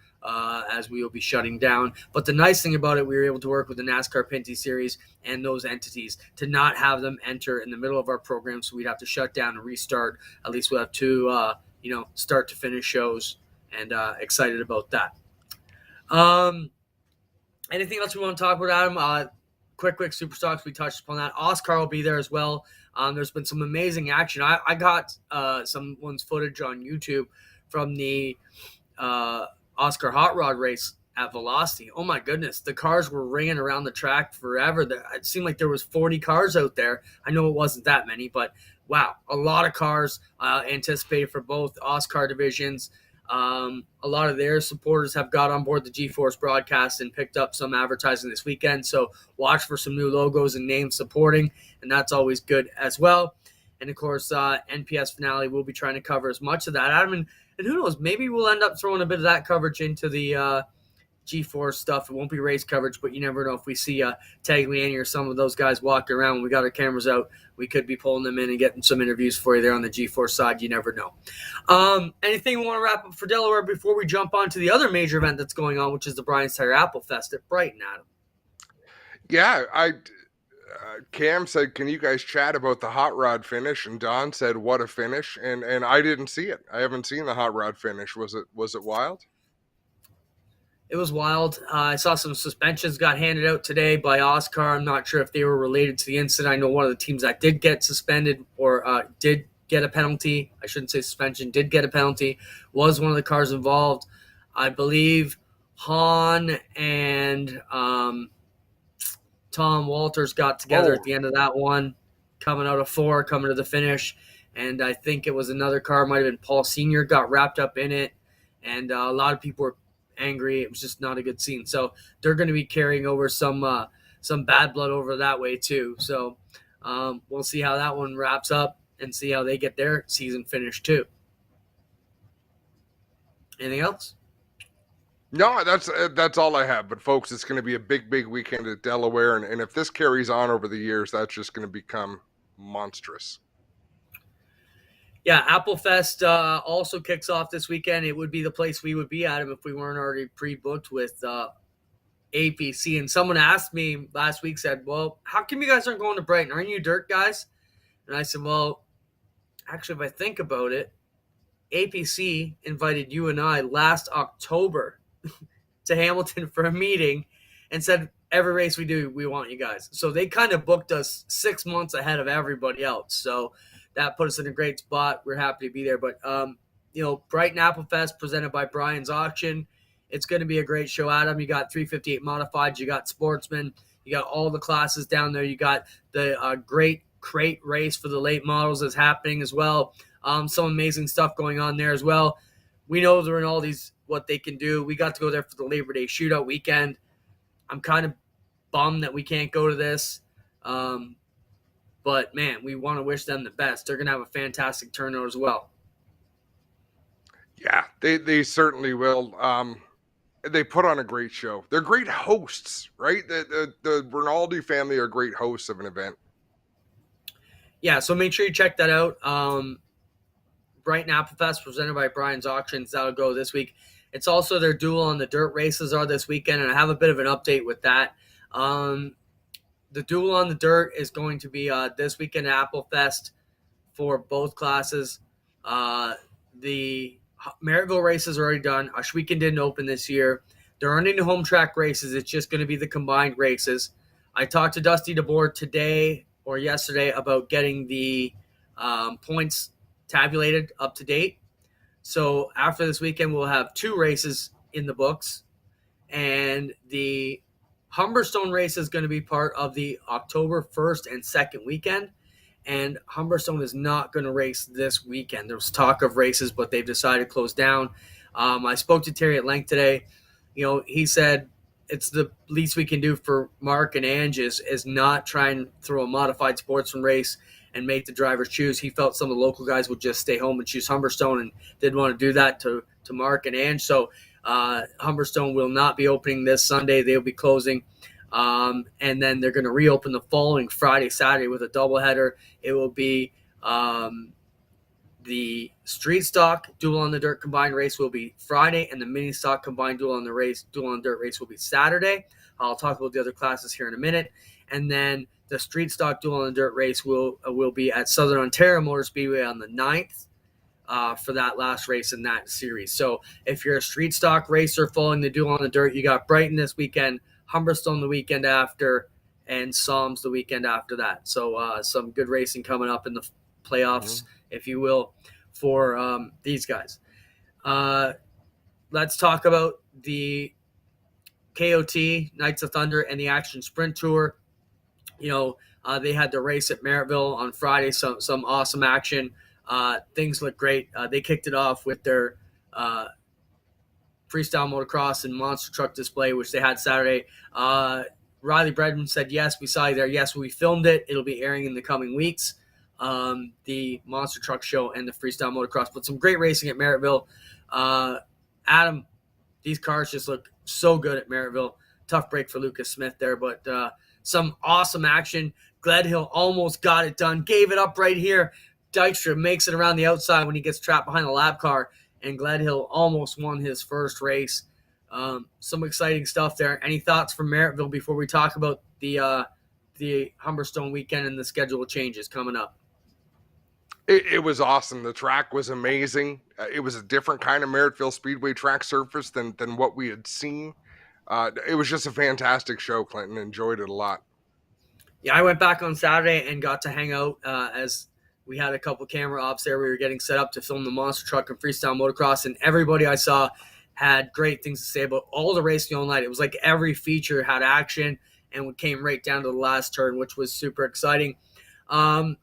as we will be shutting down. But the nice thing about it, we were able to work with the NASCAR Pinty series and those entities to not have them enter in the middle of our program, so we'd have to shut down and restart. At least we'll have two start to finish shows, and excited about that. Anything else we want to talk about, Adam? Quick super stocks, we touched upon that. Oscar will be there as well. There's been some amazing action. I got someone's footage on YouTube from the Oscar Hot Rod race at Velocity. Oh my goodness, the cars were ringing around the track forever. It seemed like there was 40 cars out there. I know it wasn't that many, but wow, a lot of cars anticipated for both Oscar divisions. A lot of their supporters have got on board the GeForce broadcast and picked up some advertising this weekend. So watch for some new logos and names supporting, and that's always good as well. And of course, NPS finale, we'll be trying to cover as much of that, Adam. And who knows, maybe we'll end up throwing a bit of that coverage into the G4 stuff. It won't be race coverage, but you never know. If we see Tagliani or some of those guys walking around when we got our cameras out, we could be pulling them in and getting some interviews for you there on the G4 side. You never know. Anything we want to wrap up for Delaware before we jump on to the other major event that's going on, which is the Brian's Tire Apple Fest at Brighton, Adam? Yeah, Cam said, can you guys chat about the hot rod finish? And Don said, what a finish. And I didn't see it. I haven't seen the hot rod finish. Was it wild? It was wild. I saw some suspensions got handed out today by Oscar. I'm not sure if they were related to the incident. I know one of the teams that did get suspended or did get a penalty, I shouldn't say suspension, did get a penalty, was one of the cars involved. I believe Han and Tom Walters got together at the end of that one, coming out of 4, coming to the finish. And I think it was another car, might have been Paul Sr., got wrapped up in it. And a lot of people were angry. It was just not a good scene. So they're going to be carrying over some bad blood over that way too. So we'll see how that one wraps up and see how they get their season finished too. Anything else? No, that's all I have. But folks, it's going to be a big weekend at Delaware, and if this carries on over the years, that's just going to become monstrous. Yeah, Apple Fest also kicks off this weekend. It would be the place we would be at if we weren't already pre-booked with APC. And someone asked me last week, said, well, how come you guys aren't going to Brighton? Aren't you dirt guys? And I said, well, actually, if I think about it, APC invited you and I last October to Hamilton for a meeting and said, every race we do, we want you guys. So they kind of booked us 6 months ahead of everybody else. So that put us in a great spot. We're happy to be there. But, Brighton Apple Fest presented by Brian's Auction. It's going to be a great show, Adam. You got 358 Modifieds. You got Sportsman. You got all the classes down there. You got the great crate race for the late models that's happening as well. Some amazing stuff going on there as well. We know they're in all these, what they can do. We got to go there for the Labor Day shootout weekend. I'm kind of bummed that we can't go to this. But, man, we want to wish them the best. They're going to have a fantastic turnout as well. Yeah, they certainly will. They put on a great show. They're great hosts, right? The Rinaldi family are great hosts of an event. Yeah, so make sure you check that out. Brighton Apple Fest presented by Brian's Auctions. That'll go this week. It's also their Duel on the Dirt races are this weekend, and I have a bit of an update with that. The Duel on the Dirt is going to be this weekend at Apple Fest for both classes. The Maryville races are already done. Ashweekan didn't open this year. There aren't any home track races. It's just going to be the combined races. I talked to Dusty DeBoer today or yesterday about getting the points tabulated up to date. So after this weekend, we'll have 2 races in the books. And the Humberstone race is going to be part of the October 1st and 2nd weekend. And Humberstone is not going to race this weekend. There was talk of races, but they've decided to close down. I spoke to Terry at length today. He said it's the least we can do for Mark and Ange is not try and throw a modified sportsman race and make the drivers choose. He felt some of the local guys would just stay home and choose Humberstone and didn't want to do that to Mark and Ange. So Humberstone will not be opening this Sunday. They'll be closing. And then they're going to reopen the following Friday, Saturday with a doubleheader. It will be the street stock Duel on the Dirt combined race will be Friday, and the mini stock combined Duel on the Dirt race will be Saturday. I'll talk about the other classes here in a minute. And then the street stock Duel on the Dirt race will be at Southern Ontario Motor Speedway on the 9th for that last race in that series. So if you're a street stock racer following the Duel on the Dirt, you got Brighton this weekend, Humberstone the weekend after, and Psalms the weekend after that. So some good racing coming up in the playoffs, if you will, for these guys. Let's talk about the KOT, Knights of Thunder, and the Action Sprint Tour. They had the race at Merrittville on Friday, some awesome action. Things look great. They kicked it off with their freestyle motocross and monster truck display, which they had Saturday. Riley Bredman said, yes, we saw you there. Yes, we filmed it. It'll be airing in the coming weeks. The monster truck show and the freestyle motocross, but some great racing at Merrittville. Adam, these cars just look so good at Merrittville. Tough break for Lucas Smith there, but some awesome action. Gledhill almost got it done. Gave it up right here. Dykstra makes it around the outside when he gets trapped behind the lap car, and Gledhill almost won his first race. Some exciting stuff there. Any thoughts from Merrittville before we talk about the Humberstone weekend and the schedule changes coming up? It was awesome. The track was amazing. It was a different kind of Merrittville Speedway track surface than what we had seen. It was just a fantastic show, Clinton. Enjoyed it a lot. Yeah, I went back on Saturday and got to hang out as we had a couple camera ops there. We were getting set up to film the monster truck and freestyle motocross, and everybody I saw had great things to say about all the racing all night. It was like every feature had action, and we came right down to the last turn, which was super exciting. Go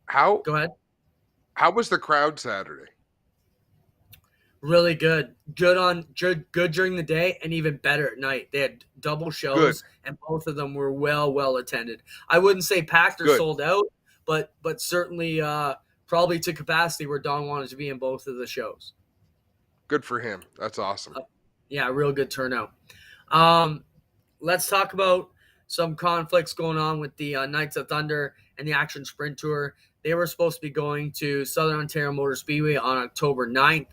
ahead. How was the crowd Saturday? Really good. Good during the day and even better at night. They had double shows, and both of them were well attended. I wouldn't say packed or sold out, but certainly probably to capacity where Don wanted to be in both of the shows. Good for him. That's awesome. Yeah, real good turnout. Let's talk about some conflicts going on with the Knights of Thunder and the Action Sprint Tour. They were supposed to be going to Southern Ontario Motor Speedway on October 9th.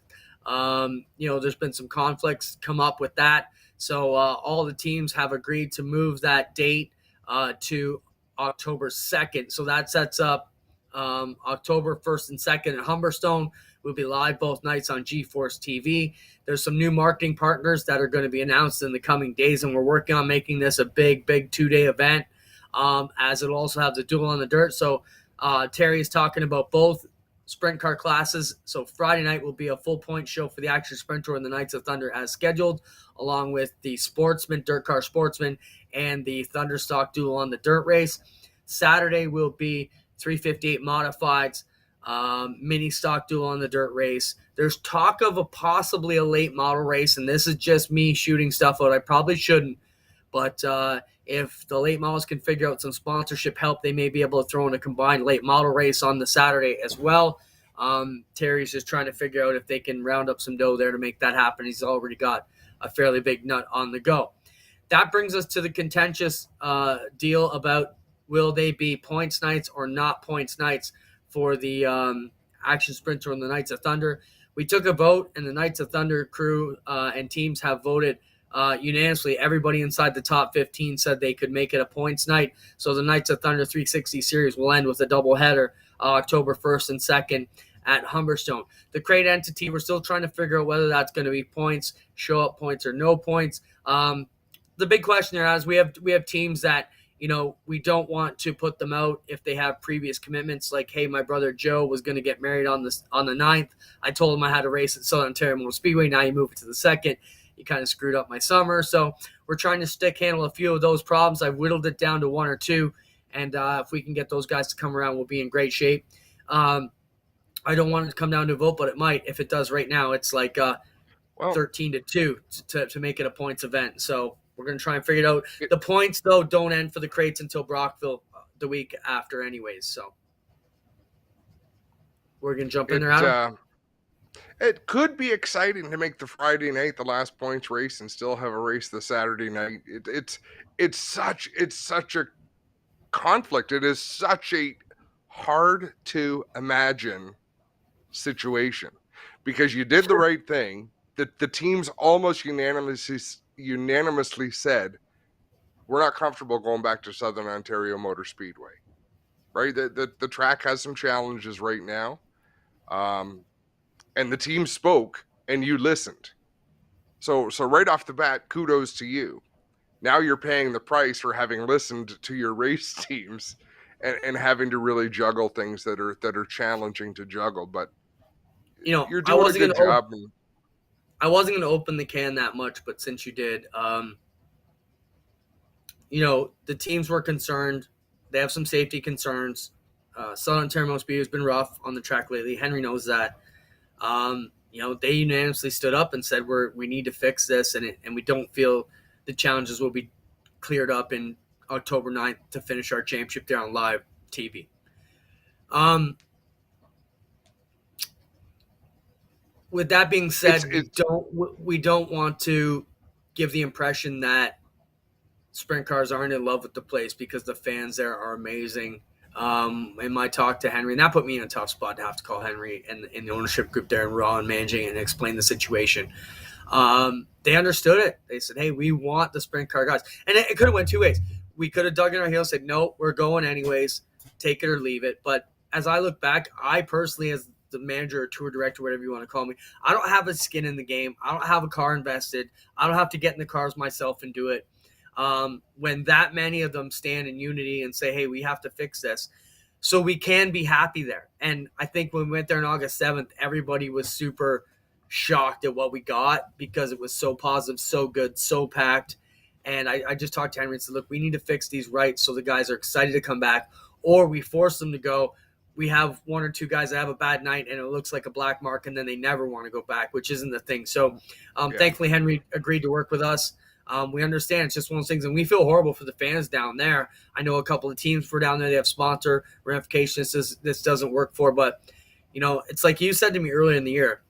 There's been some conflicts come up with that. So all the teams have agreed to move that date to October 2nd. So that sets up October 1st and 2nd at Humberstone. We'll be live both nights on GeForce TV. There's some new marketing partners that are going to be announced in the coming days, and we're working on making this a big 2-day event, as it'll also have the Duel on the Dirt. So Terry is talking about both sprint car classes. So Friday night will be a full point show for the Action Sprint Tour and the Knights of Thunder as scheduled, along with the Sportsman, Dirt Car Sportsman, and the Thunderstock Duel on the Dirt race. Saturday will be 358 Modifieds, mini stock Duel on the Dirt race. There's talk of possibly a late model race, and this is just me shooting stuff out. I probably shouldn't, but if the late models can figure out some sponsorship help, they may be able to throw in a combined late model race on the Saturday as well. Terry's just trying to figure out if they can round up some dough there to make that happen. He's already got a fairly big nut on the go. That brings us to the contentious deal about will they be points nights or not points nights for the Action Sprinter and the Knights of Thunder. We took a vote, and the Knights of Thunder crew and teams have voted unanimously. Everybody inside the top 15 said they could make it a points night. So the Knights of Thunder 360 series will end with a doubleheader October 1st and 2nd at Humberstone. The crate entity, we're still trying to figure out whether that's going to be points, show up points, or no points. The big question there is we have teams that, we don't want to put them out if they have previous commitments. Like, hey, my brother Joe was going to get married on the 9th. I told him I had a race at Southern Ontario Motor Speedway. Now you move it to the 2nd. You kind of screwed up my summer. So we're trying to handle a few of those problems. I've whittled it down to 1 or 2. And if we can get those guys to come around, we'll be in great shape. I don't want it to come down to a vote, but it might. If it does right now, it's like 13-2 to make it a points event. So we're going to try and figure it out. The points, though, don't end for the crates until Brockville the week after anyways. So we're going to jump in there, Adam. It could be exciting to make the Friday night the last points race and still have a race the Saturday night. It's such a conflict. It is such a hard to imagine situation because you did the right thing. The teams almost unanimously said we're not comfortable going back to Southern Ontario Motor Speedway. Right? The track has some challenges right now. And the team spoke and you listened. So right off the bat, kudos to you. Now you're paying the price for having listened to your race teams and having to really juggle things that are challenging to juggle. But you're doing a good job. I wasn't going to open the can that much, but since you did, the teams were concerned. They have some safety concerns. Southern Ontario Motor Speedway has been rough on the track lately. Henry knows that. They unanimously stood up and said we need to fix this, and we don't feel the challenges will be cleared up in October 9th to finish our championship there on live TV. With that being said, we don't want to give the impression that sprint cars aren't in love with the place because the fans there are amazing. In my talk to Henry, and that put me in a tough spot to have to call Henry and in the ownership group there in Raw and managing it and explain the situation. They understood it. They said, hey, we want the sprint car guys. And it could have went two ways. We could have dug in our heels and said, no, we're going anyways. Take it or leave it. But as I look back, I personally, as the manager or tour director, whatever you want to call me, I don't have a skin in the game. I don't have a car invested. I don't have to get in the cars myself and do it. When that many of them stand in unity and say, hey, we have to fix this. So we can be happy there. And I think when we went there on August 7th, everybody was super shocked at what we got because it was so positive, so good, so packed. And I just talked to Henry and said, look, we need to fix these right so the guys are excited to come back, or we force them to go. We have 1 or 2 guys that have a bad night and it looks like a black mark and then they never want to go back, which isn't the thing. So Thankfully, Henry agreed to work with us. We understand it's just one of those things, and we feel horrible for the fans down there. I know a couple of teams were down there. They have sponsor ramifications this doesn't work for. But, it's like you said to me earlier in the year,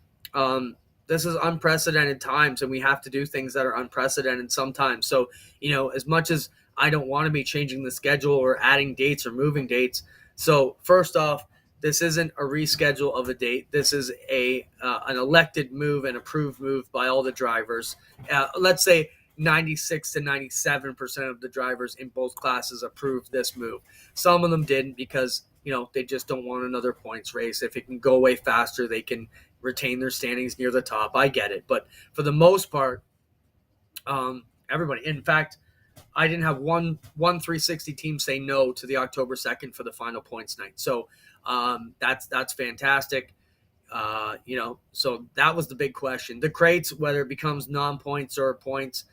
this is unprecedented times, and we have to do things that are unprecedented sometimes. So, as much as I don't want to be changing the schedule or adding dates or moving dates. So, first off, this isn't a reschedule of a date. This is an elected move, an approved move by all the drivers. Let's say 96 to 97% of the drivers in both classes approved this move. Some of them didn't because, they just don't want another points race. If it can go away faster, they can retain their standings near the top. I get it. But for the most part, everybody, in fact, I didn't have one 360 team say no to the October 2nd for the final points night. So that's fantastic. So that was the big question. The crates, whether it becomes non-points or points,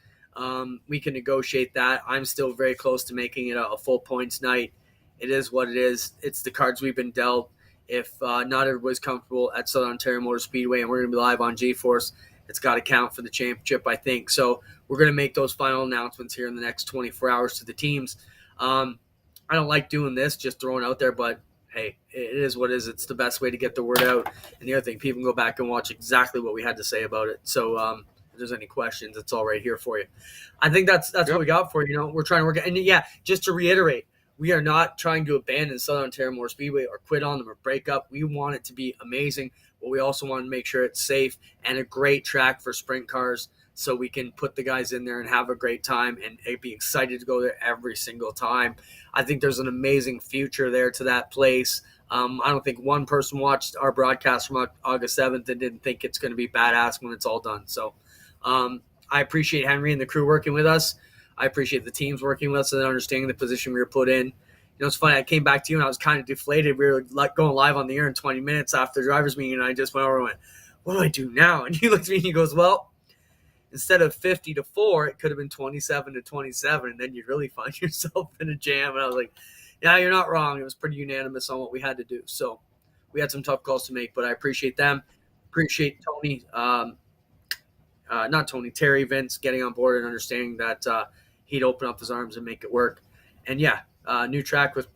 we can negotiate that. I'm still very close to making it a full points night. It is what it is. It's the cards we've been dealt. If not everybody's comfortable at Southern Ontario Motor Speedway and we're going to be live on G-Force, It's got to count for the championship, I think. So we're going to make those final announcements here in the next 24 hours to the teams. I don't like doing this, just throwing out there, but hey, it is what it is. It's the best way to get the word out. And the other thing, people can go back and watch exactly what we had to say about it. So if there's any questions, it's all right here for you. I think that's what we got for you. You know, we're trying to work it. And yeah, just to reiterate, we are not trying to abandon Southern Ontario Motor Speedway or quit on them or break up. We want it to be amazing, but we also want to make sure it's safe and a great track for sprint cars so we can put the guys in there and have a great time and be excited to go there every single time. I think there's an amazing future there to that place. I don't think one person watched our broadcast from August 7th and didn't think it's going to be badass when it's all done. So I appreciate Henry and the crew working with us. I appreciate the teams working with us and understanding the position we were put in. You know, it's funny. I came back to you and I was kind of deflated. We were going live on the air in 20 minutes after the drivers' meeting, and I just went over and went, what do I do now? And he looked at me and he goes, well, instead of 50-4, it could have been 27-27, and then you'd really find yourself in a jam. And I was like, yeah, you're not wrong. It was pretty unanimous on what we had to do. So we had some tough calls to make, but I appreciate them. Appreciate Tony, Terry, Vince getting on board and understanding that he'd open up his arms and make it work. And yeah, new track with,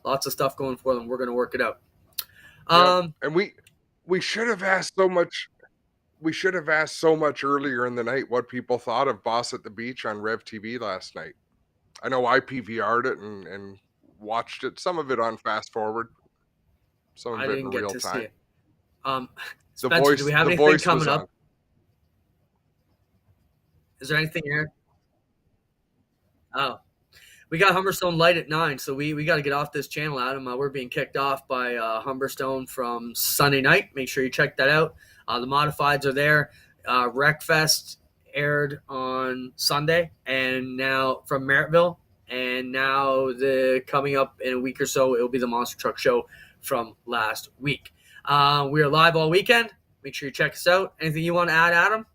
lots of stuff going for them. We're going to work it out. And we should have asked so much. We should have asked so much earlier in the night what people thought of Boss at the Beach on Rev TV last night. I know I PVR'd it and watched it. Some of it on fast forward. Some of it in real time. Spencer, do we have anything coming up? Is there anything here? Oh, we got Humberstone Light at 9, so we got to get off this channel, Adam. We're being kicked off by Humberstone from Sunday night. Make sure you check that out. The modifieds are there. Wreckfest aired on Sunday, and now from Merrittville, and now coming up in a week or so, it'll be the Monster Truck Show from last week. We are live all weekend. Make sure you check us out. Anything you want to add, Adam?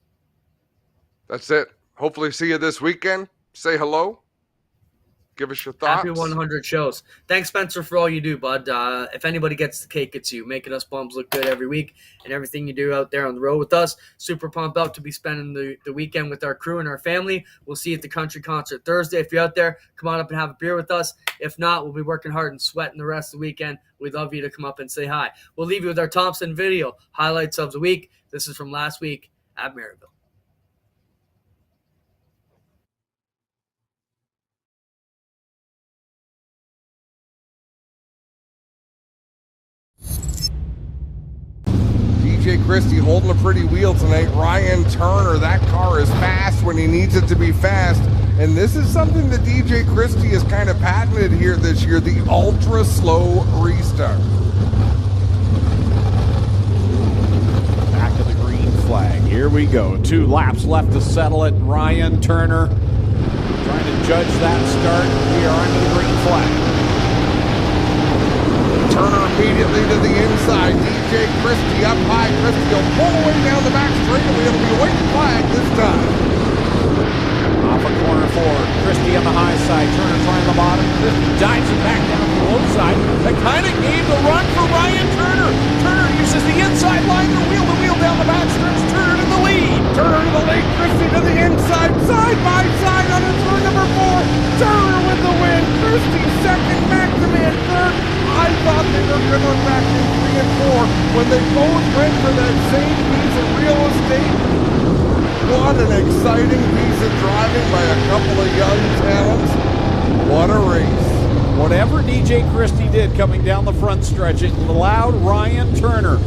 That's it. Hopefully see you this weekend. Say hello. Give us your thoughts. Happy 100 shows. Thanks, Spencer, for all you do, bud. If anybody gets the cake, it's you. Making us bums look good every week and everything you do out there on the road with us. Super pumped up to be spending the weekend with our crew and our family. We'll see you at the country concert Thursday. If you're out there, come on up and have a beer with us. If not, we'll be working hard and sweating the rest of the weekend. We'd love you to come up and say hi. We'll leave you with our Thompson video, highlights of the week. This is from last week at Merrittville. DJ Christie holding a pretty wheel tonight. Ryan Turner, that car is fast when he needs it to be fast. And this is something that DJ Christie has kind of patented here this year, the ultra slow restart. Back to the green flag. Here we go. 2 laps left to settle it. Ryan Turner trying to judge that start. We are under the green flag. Turner immediately to the inside. DJ Christie up high. Christie will pull away down the back straightaway. It'll be a white flag this time. Off of corner 4. Christie on the high side. Turner trying the bottom. Christie dives it back down the low side. That kind of gave the run for Ryan Turner. Turner uses the inside line to wheel the wheel down the back stretch. Turner to the lead. Turner to the lead. Christie to the inside. Side by side on his turn number 4. Turner with the win. Christie second. McNamara third. I thought they were going to back in 3 and 4 when they both went for that same piece of real estate. What an exciting piece of driving by a couple of young talents. What a race. Whatever DJ Christie did coming down the front stretch, it allowed Ryan Turner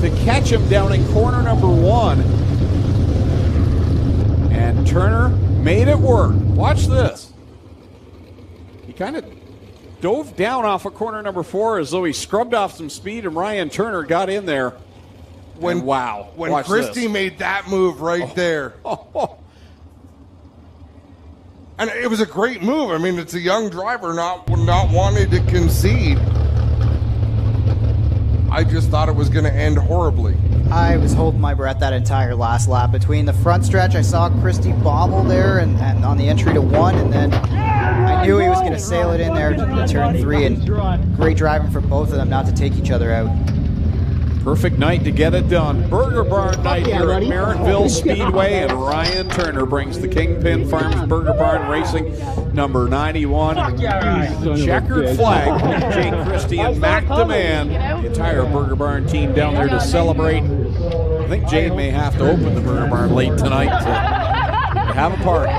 to catch him down in corner number 1. And Turner made it work. Watch this. He kind of dove down off of corner number 4 as though he scrubbed off some speed, and Ryan Turner got in there. When Christie made that move there. And it was a great move. I mean, it's a young driver not wanting to concede. I just thought it was going to end horribly. I was holding my breath that entire last lap. Between the front stretch, I saw Christie bobble there and on the entry to 1, and then I knew he was going to sail it in there to turn 3, and great driving for both of them not to take each other out. Perfect night to get it done. Burger Barn night here at Merrittville Speedway, and Ryan Turner brings the Kingpin Farms Burger Barn Racing number 91. Checkered flag. Jake Christie and Mac Demand, the entire Burger Barn team down there to celebrate. I think Jade may have to open the Burger Barn late tonight to have a party.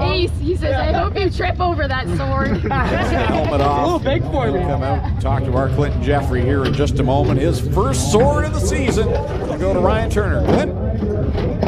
Ace, he says, I hope you trip over that sword. Helmet off. A little big for me. We'll come out and talk to our Clinton Geoffrey here in just a moment. His first sword of the season will go to Ryan Turner. Clint?